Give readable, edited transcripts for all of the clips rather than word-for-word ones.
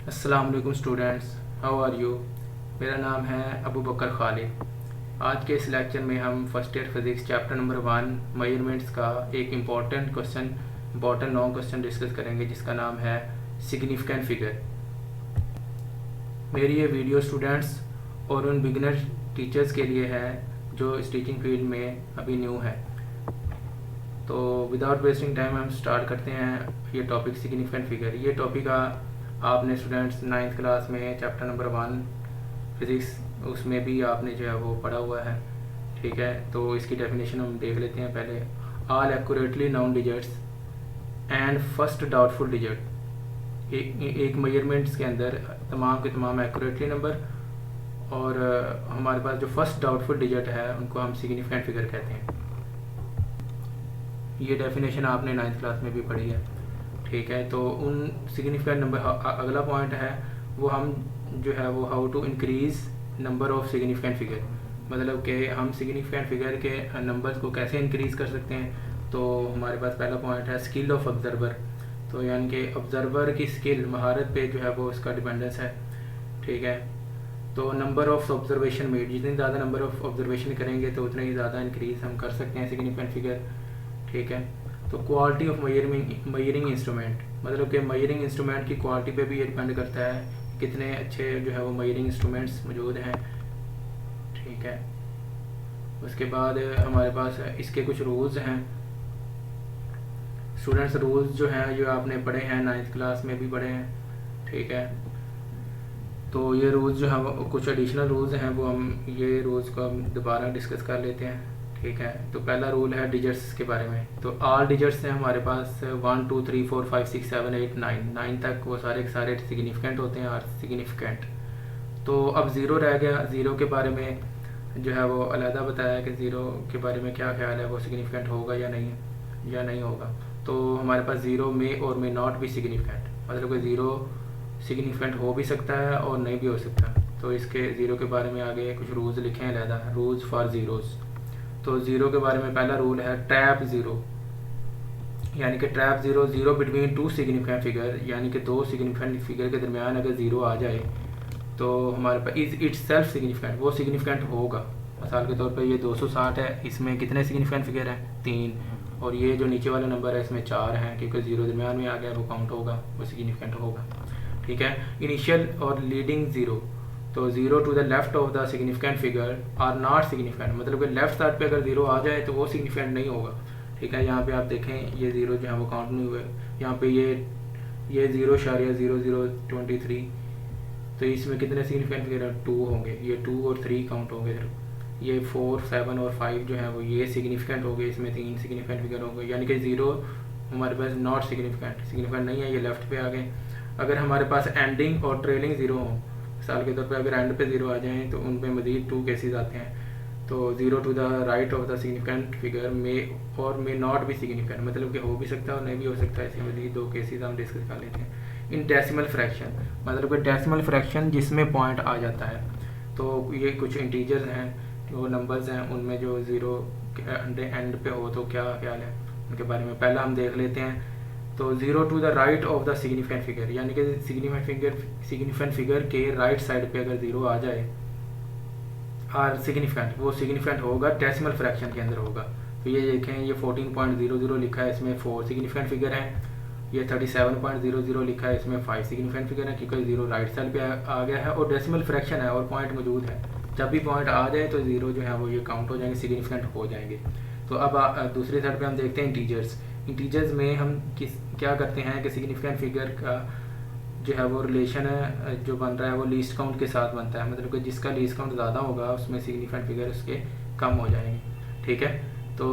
अस्सलाम वालेकुम students, how are you. मेरा नाम है अबू बकर खालिद। आज के इस लेक्चर में हम first year physics chapter number 1 measurements का एक इम्पॉर्टेंट लॉन्ग क्वेश्चन डिस्कस करेंगे जिसका नाम है सिग्निफिकेंट फिगर। मेरी ये वीडियो स्टूडेंट्स और उन बिगिनर टीचर्स के लिए है जो इस टीचिंग फील्ड में अभी न्यू है। तो विदाउट वेस्टिंग टाइम हम स्टार्ट करते हैं ये टॉपिक सिग्निफिकेंट फिगर। ये टॉपिक आपने स्टूडेंट्स 9th क्लास में चैप्टर नंबर 1 फिज़िक्स उसमें भी आपने जो है वो पढ़ा हुआ है। ठीक है, तो इसकी डेफिनेशन हम देख लेते हैं पहले। All accurately noun digits and first doubtful digit. एक मेजरमेंट्स के अंदर तमाम के तमाम एक्यूरेटली नंबर और हमारे पास जो फर्स्ट डाउटफुल डिजिट है उनको हम सिग्निफिकेंट फिगर कहते हैं। ये डेफिनेशन आपने 9th क्लास में भी पढ़ी है। ठीक है, तो उन सिग्निफिकेंट नंबर अगला पॉइंट है वो हम जो है वो how to increase number of significant figure, मतलब कि हम सिग्निफिकेंट फिगर के नंबर्स को कैसे इंक्रीज़ कर सकते हैं। तो हमारे पास पहला पॉइंट है स्किल ऑफ ऑब्जर्वर। तो यानी कि ऑब्जर्वर की स्किल महारत पे जो है वो इसका डिपेंडेंस है। ठीक है, तो नंबर ऑफ ऑब्जर्वेशन मेड, जितनी ज़्यादा नंबर ऑफ ऑब्जर्वेशन करेंगे तो उतने ही ज़्यादा इंक्रीज़ हम कर सकते हैं सिग्निफिकेंट फिगर। ठीक है, तो क्वालिटी ऑफ मयरिंग इंस्ट्रूमेंट, मतलब कि मयरिंग इंस्ट्रूमेंट की क्वालिटी पे भी ये डिपेंड करता है कितने अच्छे जो है वो मयरिंग इंस्ट्रूमेंट्स मौजूद हैं। ठीक है, उसके बाद हमारे पास इसके कुछ रूल्स हैं स्टूडेंट्स। रूल्स जो हैं जो आपने पढ़े हैं 9th क्लास में भी पढ़े हैं। ठीक है, तो ये रूल्स जो हैं कुछ एडिशनल रूल्स हैं वो हम ये रूल्स को हम दोबारा डिस्कस कर लेते हैं। ठीक है, तो पहला रूल है डिजिट्स के बारे में। तो ऑल डिजिट्स हैं हमारे पास 1 2 3 4 5 6 7 8 9 तक, वो सारे के सारे सिग्निफिकेंट होते हैं और सिग्निफिकेंट। तो अब ज़ीरो रह गया। ज़ीरो के बारे में जो है वो अलहदा बताया कि ज़ीरो के बारे में क्या ख्याल है, वो सिग्निफिकेंट होगा या नहीं होगा। तो हमारे पास ज़ीरो में और मे नॉट भी सिग्निफिकेंट, मतलब कि ज़ीरो सिग्निफिकेंट हो भी सकता है और नहीं भी हो सकता। तो इसके ज़ीरो के बारे में आगे कुछ रूल्स लिखे हैं अलहदा, रूल्स फॉर ज़ीरोज़। तो ज़ीरो के बारे में पहला रूल है ट्रैप ज़ीरो, यानी कि trap zero, zero between two significant figure, यानी कि दो सिग्निफिकेंट फिगर के दरमियान अगर ज़ीरो आ जाए तो हमारे पास इज इट्स सेल्फ सिग्निफिकेंट, वो सिग्निफिकेंट होगा। मिसाल के तौर पे ये 260 है, इसमें कितने सिग्निफिकेंट फिगर हैं 3, और ये जो नीचे वाला नंबर है इसमें 4 हैं, क्योंकि ज़ीरो दरमियान में आ गया वो काउंट होगा, वो सिग्निफिकेंट होगा। ठीक है, इनिशियल और लीडिंग ज़ीरो, तो zero to the left of the significant figure are not significant, मतलब कि लेफ्ट साइड पे अगर ज़ीरो आ जाए तो वो सिग्निफिकेंट नहीं होगा। ठीक है, यहाँ पे आप देखें ये ज़ीरो जो है वो काउंट नहीं हुए। यहाँ पे ये 0.0023, तो इसमें कितने सिग्निफिकेंट फिगर 2 होंगे, ये 2 और 3 काउंट होंगे। ये 4 7 और 5 जो है वो ये सिग्निफिकेंट हो गए, इसमें 3 सिग्निफिकेंट फिगर हो गए, यानी कि ज़ीरो हमारे पास नॉट सिग्निफिकेंट नहीं है, ये लेफ्ट पे आ गए। अगर हमारे पास एंडिंग और ट्रेलिंग ज़ीरो हों, मिसाल के तौर पे अगर एंड पे ज़ीरो आ जाएँ तो उन पे मज़ीद 2 केसेस आते हैं। तो zero to the right of the significant figure may not भी सिग्निफिकेंट, मतलब कि हो भी सकता है और नहीं भी हो सकता है। ऐसे मज़ीद 2 केसेस हम डिस्कस कर लेते हैं। इन डेसिमल फ्रैक्शन, मतलब कि डेसिमल फ्रैक्शन जिसमें पॉइंट आ जाता है। तो ये कुछ इंटीजर्स हैं, वो नंबर्स हैं, उनमें जो ज़ीरो एंड पे हो तो क्या ख्याल है उनके बारे में पहला हम देख लेते हैं। तो zero to the right of the significant figure, यानी कि सिग्निफिकेंट फिगर के राइट साइड पे अगर ज़ीरो आ जाए और सिग्निफिकेंट, वो सिग्निफिकेंट होगा डेसिमल फ्रैक्शन के अंदर होगा। तो ये देखें, ये 14.00 लिखा है, इसमें 4 सिग्निफिकेंट फिगर हैं। ये 37.00 लिखा है, इसमें 5 सिग्निफिकेंट फिगर है, क्योंकि ज़ीरो राइट साइड पे आ गया है और डेसिमल फ्रैक्शन है और पॉइंट मौजूद है। जब भी पॉइंट आ जाए तो ज़ीरो जो है वो ये काउंट हो जाएंगे, सिग्निफिकेंट हो जाएंगे। तो अब दूसरी साइड पे हम देखते हैं इंटीजर्स में हम क्या करते हैं कि सिग्निफिकेंट फिगर का जो है वो रिलेशन है जो बन रहा है वो लीस्ट काउंट के साथ बनता है, मतलब कि जिसका लीस्ट काउंट ज़्यादा होगा उसमें सिग्निफिकेंट फिगर उसके कम हो जाएंगे। ठीक है, तो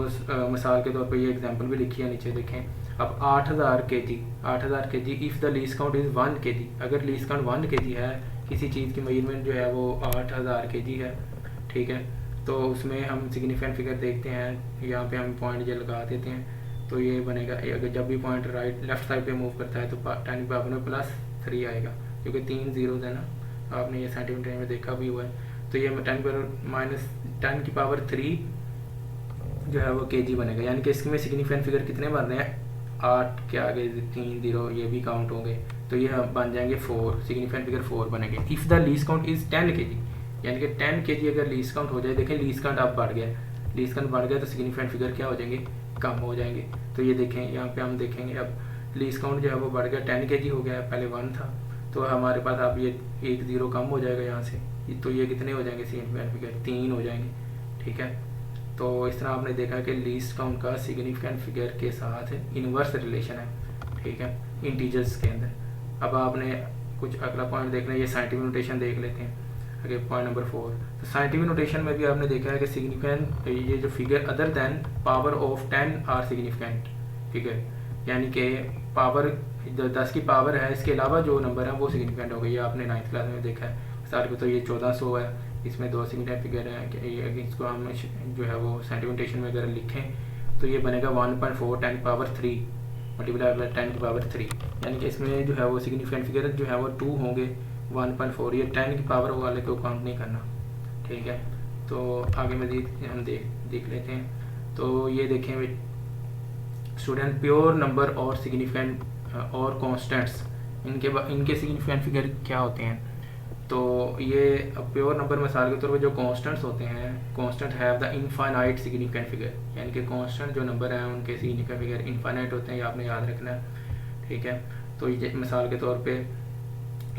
मिसाल के तौर पे ये एग्जांपल भी लिखी है, नीचे देखें। अब 8000 kg if the least count is 1 kg, अगर लीस्ट काउंट 1 kg है, किसी चीज़ की मेजरमेंट जो है वो 8000 kg है। ठीक है, तो उसमें हम सिग्निफिकेंट फिगर देखते हैं, यहाँ पे हम पॉइंट जो लगा देते हैं तो ये बनेगा। अगर जब भी पॉइंट लेफ्ट साइड पे मूव करता है तो 10 की पावर में +3 आएगा, क्योंकि 3 ज़ीरोज़ है ना, आपने ये सेंटीमीटर में देखा भी हुआ है। तो ये 10 की पावर 3 जो है वो kg बनेगा, यानी कि इसमें सिग्निफिकेंट फिगर कितने बन रहे हैं, 8 के आगे 3 ज़ीरो ये भी काउंट होंगे, तो ये बन जाएंगे 4, सिग्निफिकेंट फिगर 4 बनेंगे। If the least count is 10 kg, यानी कि 10 kg अगर लीस्ट काउंट हो जाए, देखें लीस्ट काउंट अब बढ़ गया, लीस्ट काउंट बढ़ गया तो सिग्निफिकेंट फिगर क्या हो जाएंगे, कम हो जाएंगे। तो ये देखें यहाँ पे हम देखेंगे अब लीस्ट काउंट जो है वो बढ़ गया, 10 kg हो गया, पहले 1 था, तो हमारे पास अब ये 1 0 कम हो जाएगा यहाँ से, तो ये कितने हो जाएंगे सिग्निफिकेंट फिगर, 3 हो जाएंगे। ठीक है, तो इस तरह आपने देखा कि लीस्ट काउंट का सिग्निफिकेंट फिगर के साथ इनवर्स रिलेशन है। ठीक है, इंटीजर्स के अंदर। अब आपने कुछ अगला पॉइंट देखना है, ये साइंटिफिक नोटेशन देख लेते हैं आगे, पॉइंट नंबर 4। तो साइंटिफिक नोटेशन में भी आपने देखा है कि सिग्निफिकेंट ये जो figure other than power of 10 are significant figure, यानी कि पावर जो 10 की पावर है इसके अलावा जो नंबर है वो सिग्निफिकेंट हो गई। ये आपने 9th क्लास में देखा है सारे को। तो ये 1400 है, इसमें 2 सिग्निफिकेंट फिगर हैं, इसको हम जो है वो साइंटिफिक नोटेशन में अगर लिखें तो ये बनेगा 1.4 10 की पावर 3 मल्टीप्लाई 10 की पावर 3, यानी कि इसमें जो है वो सिग्निफिकेंट फिगर जो है वो 2 होंगे, 1.4, ये 10 की पावर वाले को काउंट नहीं करना। ठीक है, तो आगे मज़ीद हम देख लेते हैं। तो ये देखें स्टूडेंट, प्योर नंबर और सिग्निफिकेंट और कॉन्स्टेंट्स, इनके सिग्निफिकेंट फिगर क्या होते हैं। तो ये प्योर नंबर मिसाल के तौर पर जो कॉन्स्टेंट्स होते हैं, constant have the infinite significant figure, यानी कि कॉन्स्टेंट जो नंबर हैं उनके सिग्निफिकेंट फिगर इनफाइनाइट होते हैं, ये आपने याद रखना है। ठीक है, तो ये मिसाल के तौर पे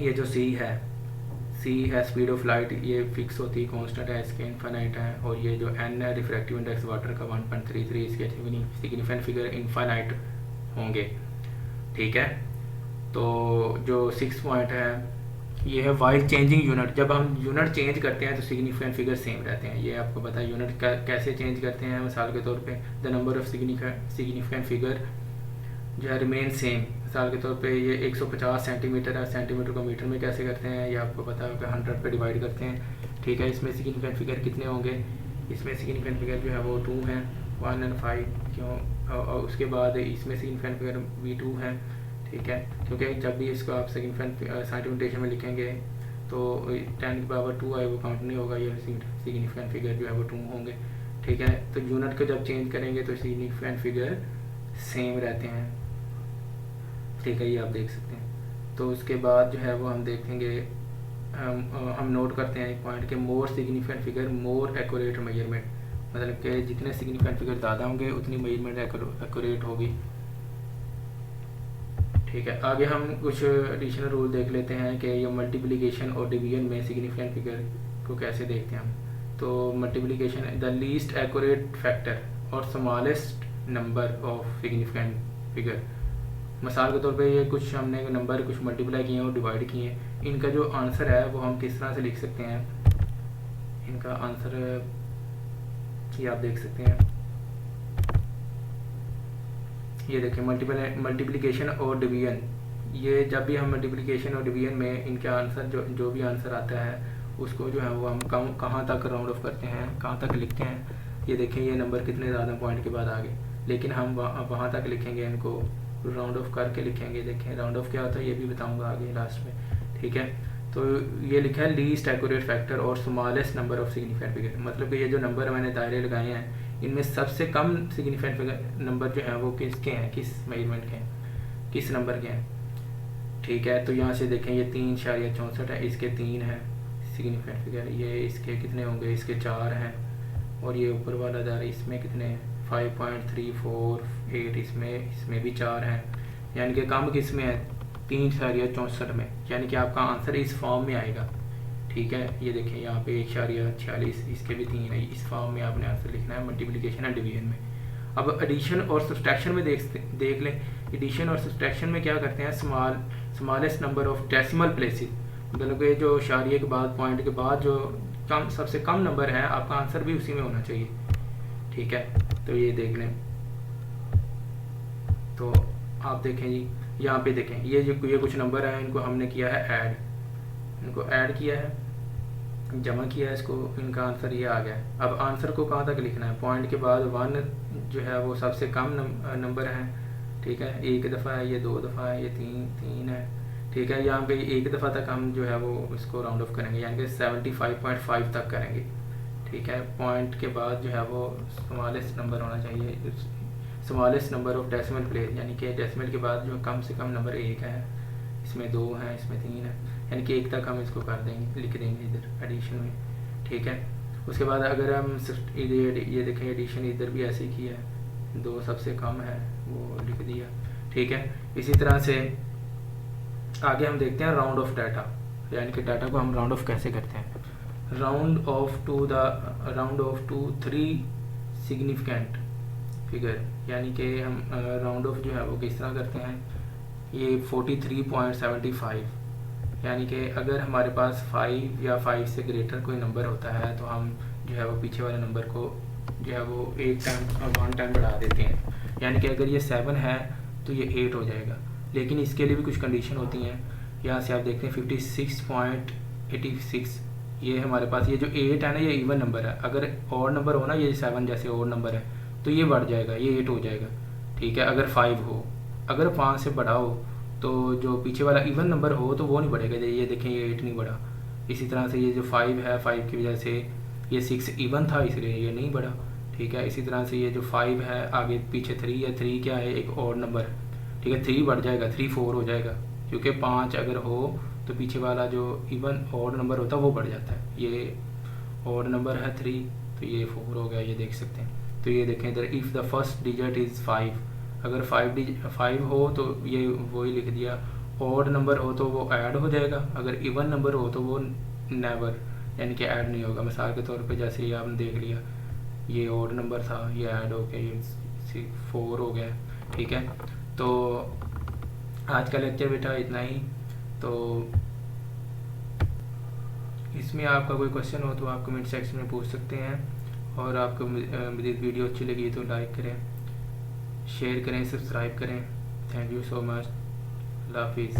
ये जो सी है स्पीड ऑफ लाइट, ये फिक्स होती है, कॉन्स्टेंट है, इसके इनफाइनाइट है। और ये जो एन है रिफ्रैक्टिव इंडेक्स वाटर का 1.33, इसके सिग्निफिकेंट फिगर इनफाइनाइट होंगे। ठीक है, तो जो 6 पॉइंट है ये है वाइज चेंजिंग यूनिट, जब हम यूनिट चेंज करते हैं तो सिग्निफिकेंट फिगर सेम रहते हैं। ये आपको पता है यूनिट कैसे चेंज करते हैं। मिसाल के तौर पे the number of significant figure जो है रिमेन सेम। मिसाल के तौर पे ये 150 सेंटीमीटर है, सेंटीमीटर को मीटर में कैसे करते हैं ये आपको पता है कि 100 पे डिवाइड करते हैं। ठीक है, इसमें सिग्निफिकेंट फिगर कितने होंगे, इसमें सिग्निफिकेंट फिगर जो है वो 2 हैं, 1 और 5 क्यों, और उसके बाद इसमें सिग्निफिकेंट फिगर भी 2 हैं। ठीक है, क्योंकि जब भी इसको आप सिग्निफिकेंट साइंटिफिक नोटेशन में लिखेंगे तो 10 की पावर 2 आए वो काउंट नहीं होगा, ये सिग्निफिकेंट फिगर जो है वो 2 होंगे। ठीक है, तो यूनिट को जब चेंज करेंगे तो सिग्निफिकेंट फिगर सेम रहते हैं। ठीक है, ये आप देख सकते हैं। तो उसके बाद जो है वो हम देखेंगे, हम नोट करते हैं एक पॉइंट के more significant figure more accurate measurement, मतलब कि जितने सिग्निफिकेंट फिगर ज़्यादा होंगे उतनी मेजरमेंट एक्यूरेट होगी। ठीक है, आगे हम कुछ एडिशनल रूल देख लेते हैं कि ये मल्टीप्लिकेशन और डिवीजन में सिग्निफिकेंट फिगर को कैसे देखते हैं हम। तो multiplication the least accurate factor और smallest number of significant figure. मिसाल के तौर पे ये कुछ हमने नंबर कुछ मल्टीप्लाई किए हैं और डिवाइड किए हैं, इनका जो आंसर है वो हम किस तरह से लिख सकते हैं। इनका आंसर ये आप देख सकते हैं, ये देखिए मल्टीप्लिकेशन और डिवीजन। ये जब भी हम मल्टीप्लिकेशन और डिवीजन में इनके आंसर जो भी आंसर आता है उसको जो है वो हम कहाँ तक राउंड ऑफ करते हैं, कहाँ तक लिखते हैं। ये देखें ये नंबर कितने ज़्यादा पॉइंट के बाद आ गए, लेकिन हम वहाँ तक लिखेंगे, इनको राउंड ऑफ करके लिखेंगे। देखें राउंड ऑफ क्या होता है ये भी बताऊँगा आगे लास्ट में। ठीक है, तो ये लिखा है लीस्ट एक्यूरेट फैक्टर और smallest number of significant figure, मतलब कि ये जो नंबर मैंने दायरे लगाए हैं इनमें सबसे कम सिग्निफिकेंट फिगर नंबर जो है वो किसके हैं, किस मेजरमेंट के हैं, किस नंबर के हैं। ठीक है, तो यहाँ से देखें ये 3.64 है, इसके 3 है सिग्निफिकेंट फिगर, ये इसके कितने होंगे, इसके 4 हैं। और ये ऊपर वाला दायरा इसमें कितने हैं 5.348, इसमें भी 4 हैं, यानी कि कम किस में है 3.64 में, यानी कि आपका आंसर इस फॉर्म में आएगा। ठीक है, ये देखें यहाँ पे 1.46, इसके भी 3 है, इस फॉर्म में आपने आंसर लिखना है मल्टीप्लिकेशन और डिवीजन में। अब एडिशन और सब्सट्रैक्शन में देख लें। एडिशन और सब्सट्रैक्शन में क्या करते हैं, smallest number of decimal places, मतलब कि जो इशारिये के बाद पॉइंट के बाद जो सबसे कम नंबर है आपका आंसर भी उसी में होना चाहिए। ठीक है, तो ये देख लें। तो आप देखें जी यहाँ पे देखें ये कुछ नंबर हैं, इनको हमने किया है ऐड, इनको ऐड किया है, जमा किया है इसको, इनका आंसर ये आ गया है। अब आंसर को कहाँ तक लिखना है, पॉइंट के बाद 1 जो है वो सबसे कम नंबर है। ठीक है, 1 दफ़ा है, ये 2 दफ़ा है, ये 3 है। ठीक है, यहाँ पे 1 दफ़ा तक हम जो है वो इसको राउंड ऑफ करेंगे, यानी कि 75.5 तक करेंगे। ठीक है, पॉइंट के बाद जो है वो स्मॉलेस्ट नंबर होना चाहिए, smallest number of decimal place, यानी कि डेसिमल के बाद जो कम से कम नंबर 1 है, इसमें 2 हैं, इसमें 3 है, यानी कि 1 तक हम इसको कर देंगे, लिख देंगे इधर एडिशन में, ठीक है। उसके बाद अगर हम ये देखें एडिशन इधर भी ऐसे ही किया है, 2 सबसे कम है वो लिख दिया, ठीक है। इसी तरह से आगे हम देखते हैं राउंड ऑफ डाटा, यानी कि डाटा को हम राउंड ऑफ कैसे करते हैं। Round off to 3 significant figure, यानी कि हम राउंड ऑफ जो है वो किस तरह करते हैं। ये 43.75, यानी कि अगर हमारे पास 5 या 5 से ग्रेटर कोई नंबर होता है तो हम जो है वो पीछे वाले नंबर को जो है वो 1 टाइम बढ़ा देते हैं, यानी कि अगर ये 7 है तो ये 8 हो जाएगा। लेकिन इसके लिए भी कुछ कंडीशन होती हैं। यहाँ से आप देखते हैं 56.86, ये हमारे पास ये जो 8 है ना ये इवन नंबर है, अगर और नंबर हो ना, ये 7 जैसे और नंबर है तो ये बढ़ जाएगा, ये 8 हो जाएगा, ठीक है। अगर 5 हो, अगर 5 से बड़ा हो तो जो पीछे वाला इवन नंबर हो तो वो नहीं बढ़ेगा, ये देखें ये 8 नहीं बढ़ा। इसी तरह से ये जो 5 है, 5 की वजह से ये 6 इवन था इसलिए ये नहीं बढ़ा, ठीक है। इसी तरह से ये जो 5 है आगे पीछे 3 है, 3 क्या है एक और नंबर, ठीक है, 3 बढ़ जाएगा, 3 4 हो जाएगा, क्योंकि 5 अगर हो तो पीछे वाला जो इवन और नंबर होता है वो बढ़ जाता है। ये और नंबर है 3 तो ये 4 हो गया, ये देख सकते हैं। तो ये देखें इधर, if the first digit is 5, अगर 5 हो तो ये वही लिख दिया, ऑड नंबर हो तो वो ऐड हो जाएगा, अगर इवन नंबर हो तो वो नेवर, यानी कि ऐड नहीं होगा। मिसाल के तौर पे जैसे ये आपने देख लिया, ये ऑड नंबर था, ये ऐड हो गया, ये 4 हो गया, ठीक है। तो आज का लेक्चर बेटा इतना ही। तो इसमें आपका कोई क्वेश्चन हो तो आप कमेंट सेक्शन में पूछ सकते हैं, और आपको मेरी वीडियो अच्छी लगी तो लाइक करें, शेयर करें, सब्सक्राइब करें। Thank you so much. अल्लाह हाफिज़।